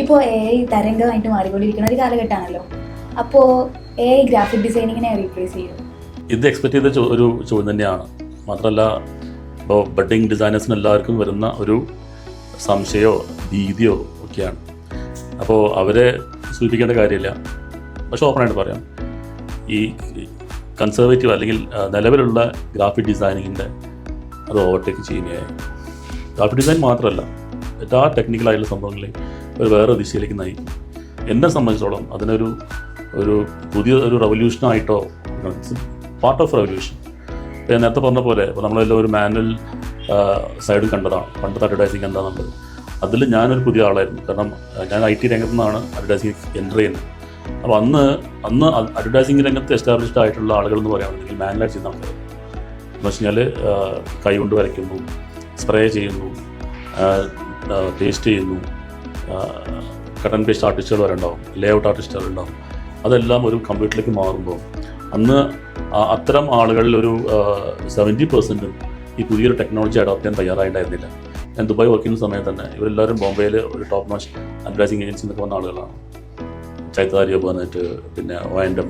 ഇപ്പോൾ AI തരംഗമായിട്ട് മാറിക്കൊണ്ടിരിക്കുന്ന ഒരു കാലഘട്ടമാണല്ലോ. അപ്പോൾ AI ഗ്രാഫിക് ഡിസൈനിങ്ങിനെ റീപ്ലേസ് ചെയ്യും? ഇത് എക്സ്പെക്ട് ചെയ്ത ഒരു ചോദ്യം തന്നെയാണ്. മാത്രമല്ല ഇപ്പോൾ ബഡ്ഡിങ് ഡിസൈനേഴ്സിന് എല്ലാവർക്കും വരുന്ന ഒരു സംശയമോ ഭീതിയോ ഒക്കെയാണ്. അപ്പോൾ അവരെ സൂചിപ്പിക്കേണ്ട കാര്യമില്ല. പക്ഷേ ഓപ്പണായിട്ട് പറയാം, ഈ കൺസർവേറ്റീവ് അല്ലെങ്കിൽ നിലവിലുള്ള ഗ്രാഫിക് ഡിസൈനിങ്ങിൻ്റെ അത് ഓവർടേക്ക് ചെയ്യുകയായി. ഗ്രാഫിക് ഡിസൈൻ മാത്രമല്ല, എല്ലാ ടെക്നിക്കലായിട്ടുള്ള സംഭവങ്ങളെയും ഒരു വേറെ ദിശയിലേക്ക് നയിക്കും. എന്നെ സംബന്ധിച്ചോളം അതിനൊരു പുതിയ ഒരു റവല്യൂഷനായിട്ടോ, പാർട്ട് ഓഫ് റവല്യൂഷൻ. ഇപ്പോൾ ഞാൻ നേരത്തെ പറഞ്ഞ പോലെ ഇപ്പോൾ നമ്മളെല്ലാം ഒരു മാനുവൽ സൈഡ് കണ്ടതാണ് പണ്ടത്തെ അഡ്വർടൈസിങ് എന്താണെന്നുള്ളത്. അതിൽ ഞാനൊരു പുതിയ ആളായിരുന്നു. കാരണം ഞാൻ IT രംഗത്തു നിന്നാണ് അഡ്വർടൈസിങ് എൻ്റർ ചെയ്യുന്നത്. അപ്പോൾ അന്ന് അഡ്വർടൈസിങ് രംഗത്ത് എസ്റ്റാബ്ലിഷ്ഡ് ആയിട്ടുള്ള ആളുകൾ എന്ന് പറയുകയാണെങ്കിൽ മാനുവലായിട്ട് ചെയ്യുന്ന ആൾക്കാർ എന്ന് വെച്ച് കഴിഞ്ഞാൽ കൈ കൊണ്ട് വരയ്ക്കുന്നു, സ്പ്രേ ചെയ്യുന്നു, ടേസ്റ്റ് ചെയ്യുന്നു, കട്ട് ആൻഡ് പേസ്റ്റ് ആർട്ടിസ്റ്റുകൾ വരെ ഉണ്ടാവും, ലേഔട്ട് ആർട്ടിസ്റ്റുകൾ ഉണ്ടാവും. അതെല്ലാം ഒരു കമ്പ്യൂട്ടറിലേക്ക് മാറുമ്പോൾ അന്ന് അത്തരം ആളുകളിൽ ഒരു 70% ഈ പുതിയൊരു ടെക്നോളജി അഡോപ്റ്റ് ചെയ്യാൻ തയ്യാറായിട്ടുണ്ടായിരുന്നില്ല. ഞാൻ ദുബായ് വർക്ക് ചെയ്യുന്ന സമയത്ത് തന്നെ ഇവരെല്ലാവരും ബോംബെയിൽ ഒരു ടോപ്പ് നോച്ച് അഡ്വർടൈസിങ് ഏജൻസി എന്നൊക്കെ വന്ന ആളുകളാണ്. ചൈത്താരിയോ പറഞ്ഞിട്ട് പിന്നെ ONM,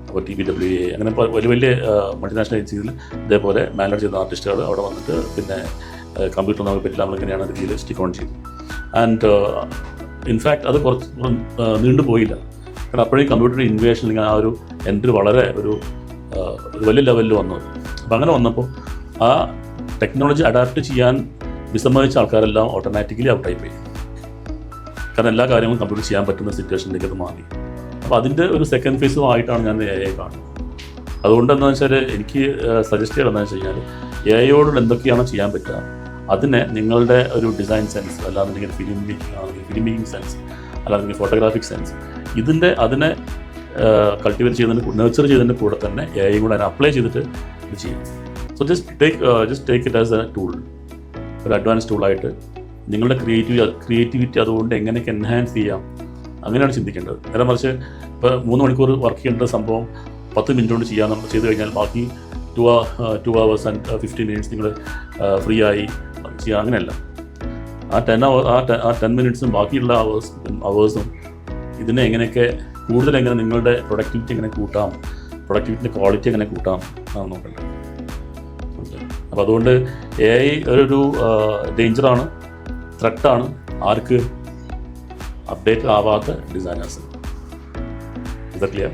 അപ്പോൾ TBWA, അങ്ങനെ വലിയ വലിയ മൾട്ടിനാഷണൽ ഏജൻസിയിൽ ഇതേപോലെ മാനുവൽ ചെയ്യുന്ന ആർട്ടിസ്റ്റുകൾ അവിടെ വന്നിട്ട് പിന്നെ കമ്പ്യൂട്ടർ നമുക്ക് പറ്റില്ല, നമ്മളിങ്ങനെയാണ് രീതിയിൽ സ്റ്റിക്ക് ഓൺ ചെയ്തു. ആൻഡ് ഇൻഫാക്ട് അത് കുറച്ച് നീണ്ടുപോയില്ല. കാരണം അപ്പോഴേക്കും കമ്പ്യൂട്ടർ ഇൻവേഷൻ അല്ലെങ്കിൽ ആ ഒരു എൻട്രി വളരെ ഒരു വലിയ ലെവലിൽ വന്നു. അപ്പോൾ അങ്ങനെ വന്നപ്പോൾ ആ ടെക്നോളജി അഡാപ്റ്റ് ചെയ്യാൻ വിസമ്മതിച്ച ആൾക്കാരെല്ലാം ഓട്ടോമാറ്റിക്കലി ഔട്ടായി പോയി. കാരണം എല്ലാ കാര്യങ്ങളും കമ്പ്യൂട്ടർ ചെയ്യാൻ പറ്റുന്ന സിറ്റുവേഷനിലേക്ക് അത് മാറി. അപ്പോൾ അതിൻ്റെ ഒരു സെക്കൻഡ് ഫേസും ആയിട്ടാണ് ഞാൻ AI കാണുന്നത്. അതുകൊണ്ട് എന്താണെന്ന് വെച്ചാൽ എനിക്ക് സജസ്റ്റ് ചെയ്യണം എന്താണെന്ന് വെച്ച് കഴിഞ്ഞാൽ AIയോട് എന്തൊക്കെയാണോ ചെയ്യാൻ പറ്റുക അതിനെ നിങ്ങളുടെ ഒരു ഡിസൈൻ സെൻസ്, അല്ലാന്നുണ്ടെങ്കിൽ ഫിലിം മേക്കിംഗ് സെൻസ്, അല്ലാന്നുണ്ടെങ്കിൽ ഫോട്ടോഗ്രാഫിക് സെൻസ്, അതിനെ കൾട്ടിവേറ്റ് ചെയ്യുന്നതിന് നേച്ചർ ചെയ്തതിൻ്റെ കൂടെ തന്നെ AI കൂടെ അതിനെ അപ്ലൈ ചെയ്തിട്ട് ഇത് ചെയ്യും. So just take it as A tool, ഒരു അഡ്വാൻസ് ടൂളായിട്ട് നിങ്ങളുടെ ക്രിയേറ്റിവിറ്റി അതുകൊണ്ട് എങ്ങനെയൊക്കെ എൻഹാൻസ് ചെയ്യാം അങ്ങനെയാണ് ചിന്തിക്കേണ്ടത്. നേരെ മറിച്ച് ഇപ്പോൾ 3 മണിക്കൂർ വർക്ക് ചെയ്യേണ്ട സംഭവം 10 മിനിറ്റ് കൊണ്ട് ചെയ്ത് കഴിഞ്ഞാൽ ബാക്കി 2 hours and 15 minutes നിങ്ങൾ ഫ്രീ ആയി ചെയ്യുക, അങ്ങനെയല്ല. ആ 10 മിനിറ്റ്സും ബാക്കിയുള്ള അവേഴ്സും ഇതിനെ എങ്ങനെയൊക്കെ എങ്ങനെ നിങ്ങളുടെ പ്രൊഡക്ടിവിറ്റി എങ്ങനെ കൂട്ടാം, പ്രൊഡക്ടിവിറ്റിൻ്റെ ക്വാളിറ്റി എങ്ങനെ കൂട്ടാം എന്നാണ് നോക്കേണ്ടത്. അപ്പോൾ അതുകൊണ്ട് AI ഒരു ഡേഞ്ചറാണ്, ത്രെട്ടാണ്. ആർക്ക്? അപ്ഡേറ്റ് ആവാത്ത ഡിസൈനേഴ്സ്. ഇതാ ക്ലിയർ?